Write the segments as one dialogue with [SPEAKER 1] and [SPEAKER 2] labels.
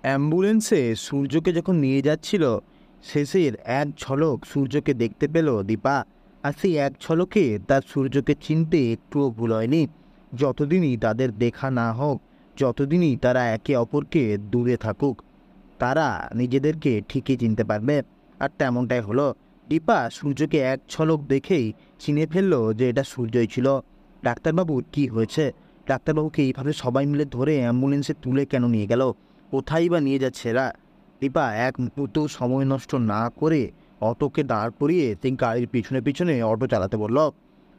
[SPEAKER 1] অ্যাম্বুলেন্সে সূর্যকে যখন নিয়ে যাচ্ছিল, শেষের এক ঝলক সূর্যকে দেখতে পেল দীপা। আর সেই এক ঝলকে তার সূর্যকে চিনতে একটুও ভুল হয়নি। যতদিনই তাদের দেখা না হোক, যতদিনই তারা একে অপরকে দূরে থাকুক, তারা নিজেদেরকে ঠিকই চিনতে পারবে। আর তেমনটাই হলো। দীপা সূর্যকে এক ঝলক দেখেই চিনে ফেললো যে এটা সূর্যই ছিল। ডাক্তারবাবুর কি হয়েছে? ডাক্তারবাবুকে এইভাবে সবাই মিলে ধরে অ্যাম্বুলেন্সে তুলে কেন নিয়ে গেল? কোথায় বা নিয়ে যাচ্ছে এরা? দীপা এক মুহূর্তেও সময় নষ্ট না করে অটোকে দাঁড় করিয়ে সেই গাড়ির পিছনে পিছনে অটো চালাতে বলল।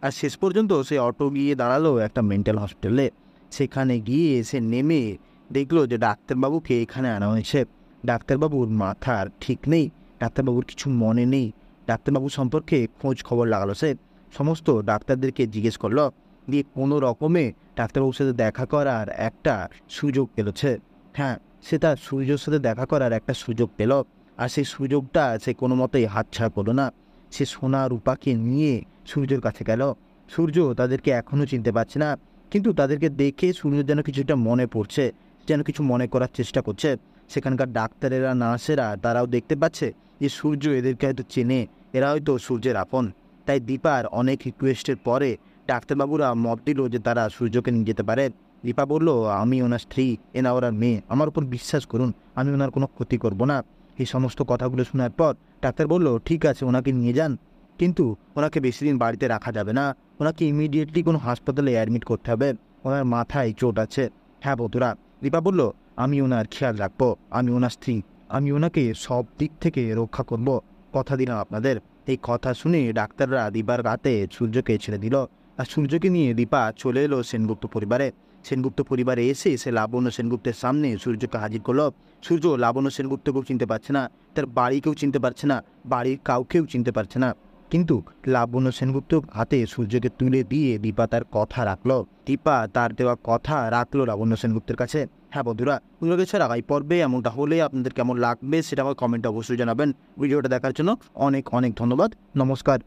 [SPEAKER 1] আর শেষ পর্যন্ত সে অটো গিয়ে দাঁড়ালো একটা মেন্টাল হসপিটালে। সেখানে গিয়ে সে নেমে দেখলো যে ডাক্তারবাবুকে এখানে আনা হয়েছে। ডাক্তারবাবুর মাথার ঠিক নেই, ডাক্তারবাবুর কিছু মনে নেই। ডাক্তারবাবু সম্পর্কে খোঁজ খবর লাগালো সে, সমস্ত ডাক্তারদেরকে জিজ্ঞেস করলো। দিয়ে কোনো রকমে ডাক্তারবাবুর সাথে দেখা করার একটা সুযোগ পেলছে। হ্যাঁ, সে তার সূর্যর সাথে দেখা করার একটা সুযোগ পেল। আর সেই সুযোগটা সে কোনো মতেই হাতছাড়া করলো না। সে সোনা রূপাকে নিয়ে সূর্যের কাছে গেল। সূর্য তাদেরকে এখনও চিনতে পারছে না, কিন্তু তাদেরকে দেখে সূর্য যেন কিছুটা মনে পড়ছে, যেন কিছু মনে করার চেষ্টা করছে। সেখানকার ডাক্তারেরা, নার্সেরা তারাও দেখতে পাচ্ছে যে সূর্য এদেরকে হয়তো চেনে, এরা হয়তো সূর্যের আপন। তাই দীপার অনেক রিকোয়েস্টের পরে ডাক্তারবাবুরা মত দিল যে তারা সূর্যকে নিয়ে যেতে পারে। দীপা বলল, আমি ওনার স্ত্রী, এনা ওনার মেয়ে, আমার উপর বিশ্বাস করুন, আমি ওনার কোনো ক্ষতি করব না। এই সমস্ত কথাগুলো শোনার পর ডাক্তার বলল, ঠিক আছে, ওনাকে নিয়ে যান, কিন্তু ওনাকে বেশি দিন বাড়িতে রাখা যাবে না। ওনাকে ইমিডিয়েটলি কোনো হাসপাতালে অ্যাডমিট করতে হবে, ওনার মাথায় চোট আছে। হ্যাঁ বন্ধুরা, দীপা বলল, আমি ওনার খেয়াল রাখবো, আমি ওনার স্ত্রী, আমি ওনাকে সব দিক থেকে রক্ষা করব, কথা দিলাম আপনাদের। এই কথা শুনে ডাক্তাররা দীপার রাতে সূর্যকে ছেড়ে দিল। আর সূর্যকে নিয়ে দীপা চলে এলো সেনগুপ্ত পরিবারে। সেনগুপ্ত পরিবারে এসে সে লাবণ্য সেনগুপ্তের সামনে সূর্যকে হাজির করলো। সূর্য লাবণ্য সেনগুপ্তকেও চিনতে পারছে না, তার বাড়িকেও চিনতে পারছে না, বাড়ির কাউকেও চিনতে পারছে না। কিন্তু লাবণ্য সেনগুপ্ত হাতে সূর্যকে তুলে দিয়ে দীপা তার কথা রাখলো। দীপা তার দেওয়া কথা রাখলো লাবণ্য সেনগুপ্তের কাছে। হ্যাঁ বন্ধুরা, পুজোকে ছাড়া এই পর্বে এমনটা হলে আপনাদের কেমন লাগবে সেটা আমার কমেন্টে অবশ্যই জানাবেন। ভিডিওটা দেখার জন্য অনেক অনেক ধন্যবাদ। নমস্কার।